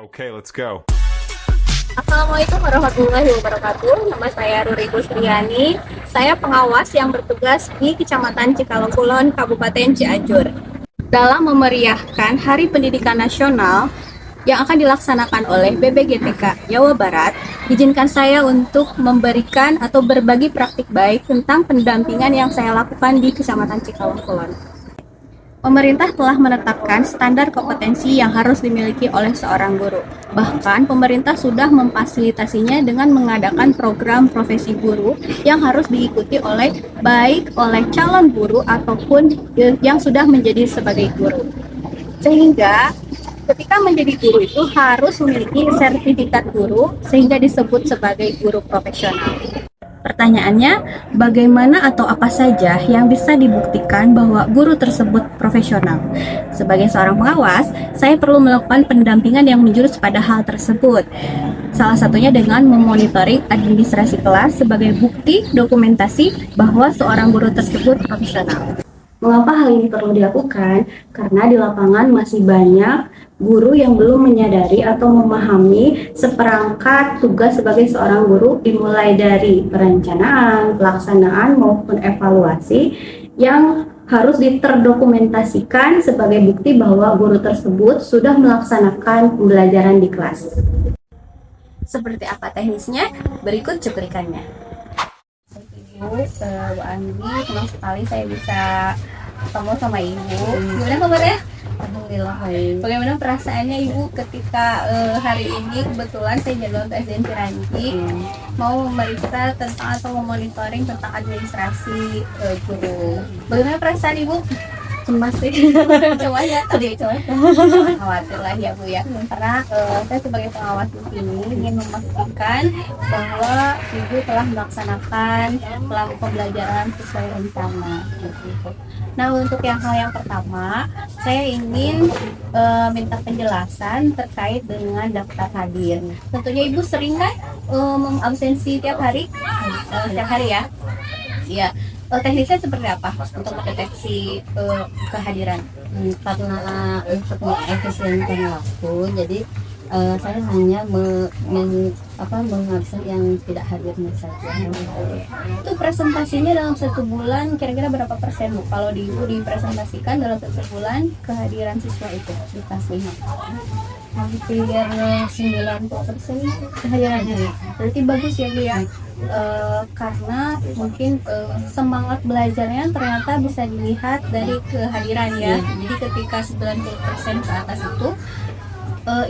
Okay, let's go. Assalamualaikum warahmatullahi wabarakatuh. Nama saya Ruri Kusriani. Saya pengawas yang bertugas di Kecamatan Cikalongkulon, Kabupaten Cianjur. Dalam memeriahkan Hari Pendidikan Nasional yang akan dilaksanakan oleh BPGTK Jawa Barat, izinkan saya untuk memberikan atau berbagi praktik baik tentang pendampingan yang saya lakukan di Kecamatan Cikalongkulon. Pemerintah telah menetapkan standar kompetensi yang harus dimiliki oleh seorang guru. Bahkan, pemerintah sudah memfasilitasinya dengan mengadakan program profesi guru yang harus diikuti baik oleh calon guru ataupun yang sudah menjadi sebagai guru. Sehingga ketika menjadi guru itu harus memiliki sertifikat guru sehingga disebut sebagai guru profesional. Pertanyaannya, bagaimana atau apa saja yang bisa dibuktikan bahwa guru tersebut profesional? Sebagai seorang pengawas, saya perlu melakukan pendampingan yang menjurus pada hal tersebut. Salah satunya dengan memonitoring administrasi kelas sebagai bukti dokumentasi bahwa seorang guru tersebut profesional. Mengapa hal ini perlu dilakukan? Karena di lapangan masih banyak guru yang belum menyadari atau memahami seperangkat tugas sebagai seorang guru, dimulai dari perencanaan, pelaksanaan, maupun evaluasi yang harus terdokumentasikan sebagai bukti bahwa guru tersebut sudah melaksanakan pembelajaran di kelas. Seperti apa teknisnya? Berikut cuplikannya. Bu Andi, senang sekali saya bisa ketemu sama Ibu. Gimana kabarnya? Alhamdulillah baik. Bagaimana perasaannya Ibu ketika hari ini kebetulan saya jadwal untuk SDN Piranti mau memeriksa tentang atau memonitoring tentang administrasi guru. Bagaimana perasaan Ibu? Cemas sih. Coba ya tadi khawatir lah ya Bu ya, karena saya sebagai pengawas di sini ingin memastikan bahwa Ibu telah melaksanakan pembelajaran sesuai rencana gitu. Nah, untuk hal yang pertama saya ingin minta penjelasan terkait dengan daftar hadir. Tentunya Ibu sering kan mengabsensi tiap hari? Setiap hari ya? Iya. Teknisnya seperti apa untuk mendeteksi kehadiran? Karena untuk mengefisienkan waktu, jadi saya hanya mengabsen yang tidak hadirnya saja. Itu presentasinya dalam satu bulan kira-kira berapa persen Bu? Kalau dipresentasikan dalam satu bulan kehadiran siswa itu di kelas 5? Hampir 90% kehadirannya. Berarti bagus ya Bu ya. Karena mungkin semangat belajarnya ternyata bisa dilihat dari kehadiran ya. Jadi ketika 90% ke atas itu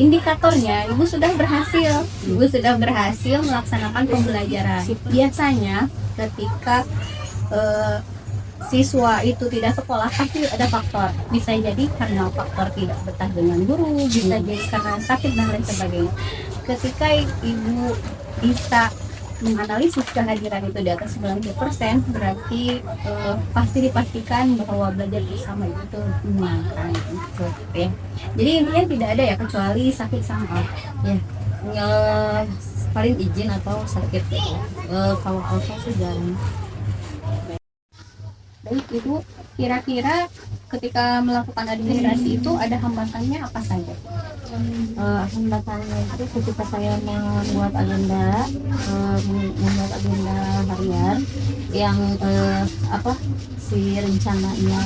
indikatornya Ibu sudah berhasil melaksanakan pembelajaran. Biasanya ketika siswa itu tidak sekolah pasti ada faktor, bisa jadi karena faktor tidak betah dengan guru, bisa jadi karena sakit dan lain sebagainya. Ketika Ibu bisa menganalisis kehadiran itu di atas 90%, berarti pasti dipastikan bahwa belajar bersama itu menyenangkan gitu ya. Jadi intinya tidak ada ya kecuali sakit sama Ya, paling izin atau sakit. Kalau alfa sih jarang. Baik Ibu, kira-kira ketika melakukan administrasi itu ada hambatannya apa saja? Hambatannya itu ketika saya membuat agenda harian yang si rencananya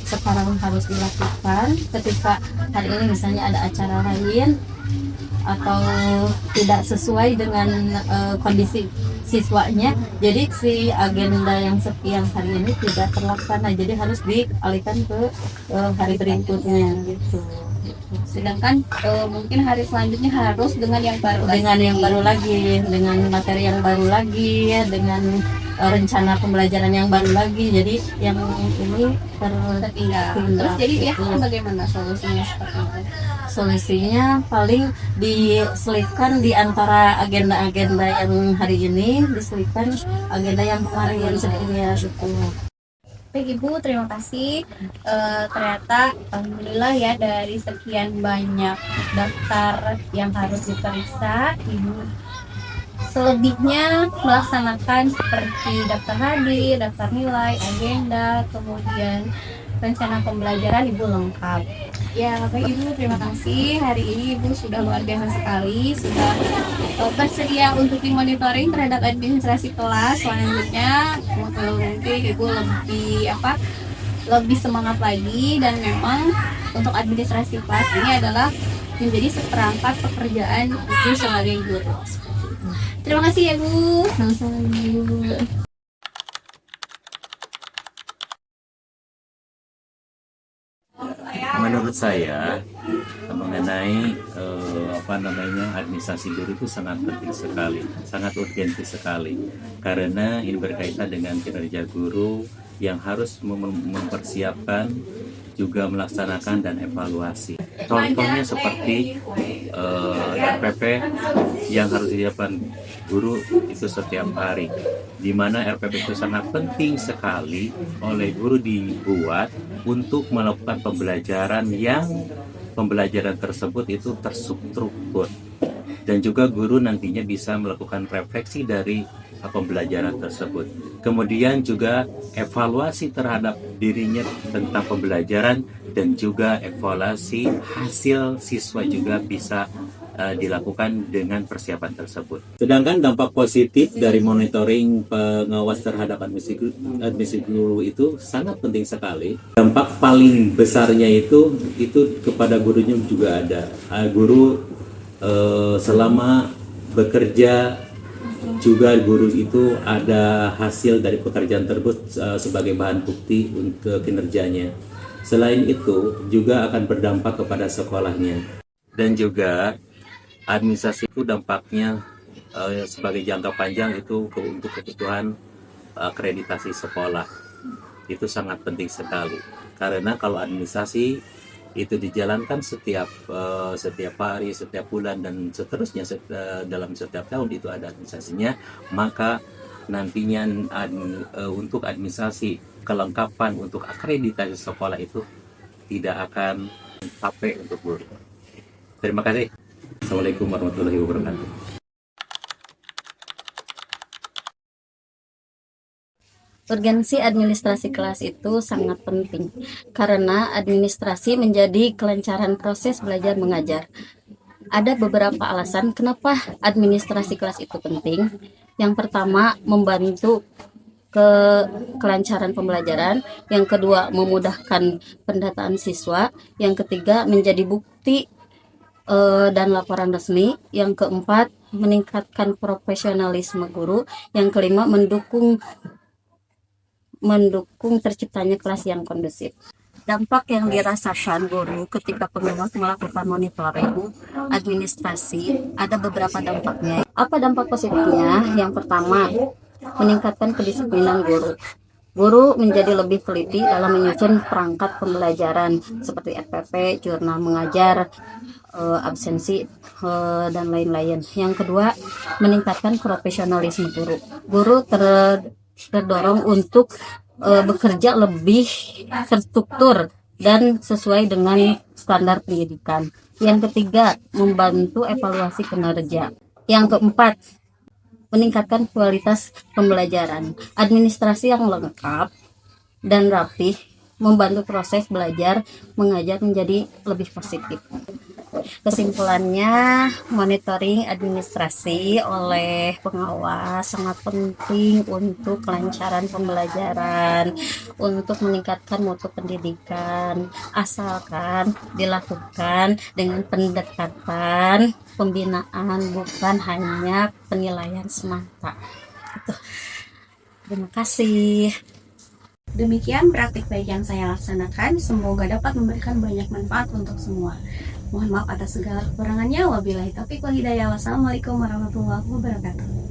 sekarang harus dilakukan. Ketika hari ini misalnya ada acara lain atau tidak sesuai dengan kondisi siswanya, jadi si agenda yang sekian hari ini tidak terlaksana, jadi harus dialihkan ke hari berikutnya gitu. Sedangkan mungkin hari selanjutnya harus dengan yang baru lagi, dengan materi yang baru lagi, dengan rencana pembelajaran yang baru lagi, jadi yang ini tertinggal. Terus jadi bagaimana solusinya seperti itu? Solusinya paling diselipkan di antara agenda-agenda yang hari ini, diselipkan agenda yang kemarin sebelumnya gitu. Baik Ibu, terima kasih. Ternyata alhamdulillah ya, dari sekian banyak daftar yang harus diperiksa, Ibu selebihnya melaksanakan seperti daftar hadir, daftar nilai, agenda, kemudian rencana pembelajaran Ibu lengkap. Ya, Bapak Ibu, terima kasih. Hari ini Ibu sudah luar biasa sekali, sudah bersedia untuk dimonitoring terhadap administrasi kelas. Selanjutnya, mungkin Ibu lebih semangat lagi, dan memang untuk administrasi kelas ini adalah menjadi seperangkat pekerjaan Ibu sebagai guru. Terima kasih ya Bu. Sama-sama Bu. Menurut saya mengenai administrasi guru itu sangat penting sekali, sangat urgensi sekali, karena ini berkaitan dengan kinerja guru yang harus mempersiapkan juga melaksanakan dan evaluasi. Contohnya seperti RPP yang harus disiapkan guru itu setiap hari, di mana RPP itu sangat penting sekali oleh guru dibuat untuk melakukan pembelajaran tersebut itu terstruktur, dan juga guru nantinya bisa melakukan refleksi dari pembelajaran tersebut. Kemudian juga evaluasi terhadap dirinya tentang pembelajaran, dan juga evaluasi hasil siswa juga bisa dilakukan dengan persiapan tersebut. Sedangkan dampak positif dari monitoring pengawas terhadap administrasi guru itu sangat penting sekali. Dampak paling besarnya itu kepada gurunya juga ada. Guru selama bekerja juga guru itu ada hasil dari pekerjaan tersebut sebagai bahan bukti untuk kinerjanya. Selain itu juga akan berdampak kepada sekolahnya, dan juga administrasi itu dampaknya sebagai jangka panjang itu untuk kebutuhan akreditasi sekolah. Itu sangat penting sekali, karena kalau administrasi itu dijalankan setiap hari, setiap bulan, dan seterusnya dalam setiap tahun itu ada administrasinya, maka nantinya untuk administrasi kelengkapan untuk akreditasi sekolah itu tidak akan sampai untuk guru. Terima kasih. Assalamualaikum warahmatullahi wabarakatuh. Urgensi administrasi kelas itu sangat penting karena administrasi menjadi kelancaran proses belajar mengajar. Ada beberapa alasan kenapa administrasi kelas itu penting. Yang pertama, membantu kelancaran pembelajaran. Yang kedua, memudahkan pendataan siswa. Yang ketiga, menjadi bukti dan laporan resmi. Yang keempat, meningkatkan profesionalisme guru. Yang kelima, mendukung terciptanya kelas yang kondusif. Dampak yang dirasakan guru ketika pengawas melakukan monitoring administrasi, ada beberapa dampaknya. Apa dampak positifnya? Yang pertama, meningkatkan kedisiplinan guru. Guru menjadi lebih teliti dalam menyusun perangkat pembelajaran seperti RPP, jurnal mengajar, absensi, dan lain-lain. Yang kedua, meningkatkan profesionalisme guru. Guru terdorong untuk bekerja lebih terstruktur dan sesuai dengan standar pendidikan. Yang ketiga, membantu evaluasi kinerja. Yang keempat, meningkatkan kualitas pembelajaran. Administrasi yang lengkap dan rapih membantu proses belajar mengajar menjadi lebih positif. Kesimpulannya, monitoring administrasi oleh pengawas sangat penting untuk kelancaran pembelajaran, untuk meningkatkan mutu pendidikan, asalkan dilakukan dengan pendekatan pembinaan, bukan hanya penilaian semata. Terima kasih. Demikian praktik baik yang saya laksanakan, semoga dapat memberikan banyak manfaat untuk semua. Mohon maaf atas segala kekurangannya. Wabillahi taufiq wal hidayah. Wassalamualaikum warahmatullahi wabarakatuh.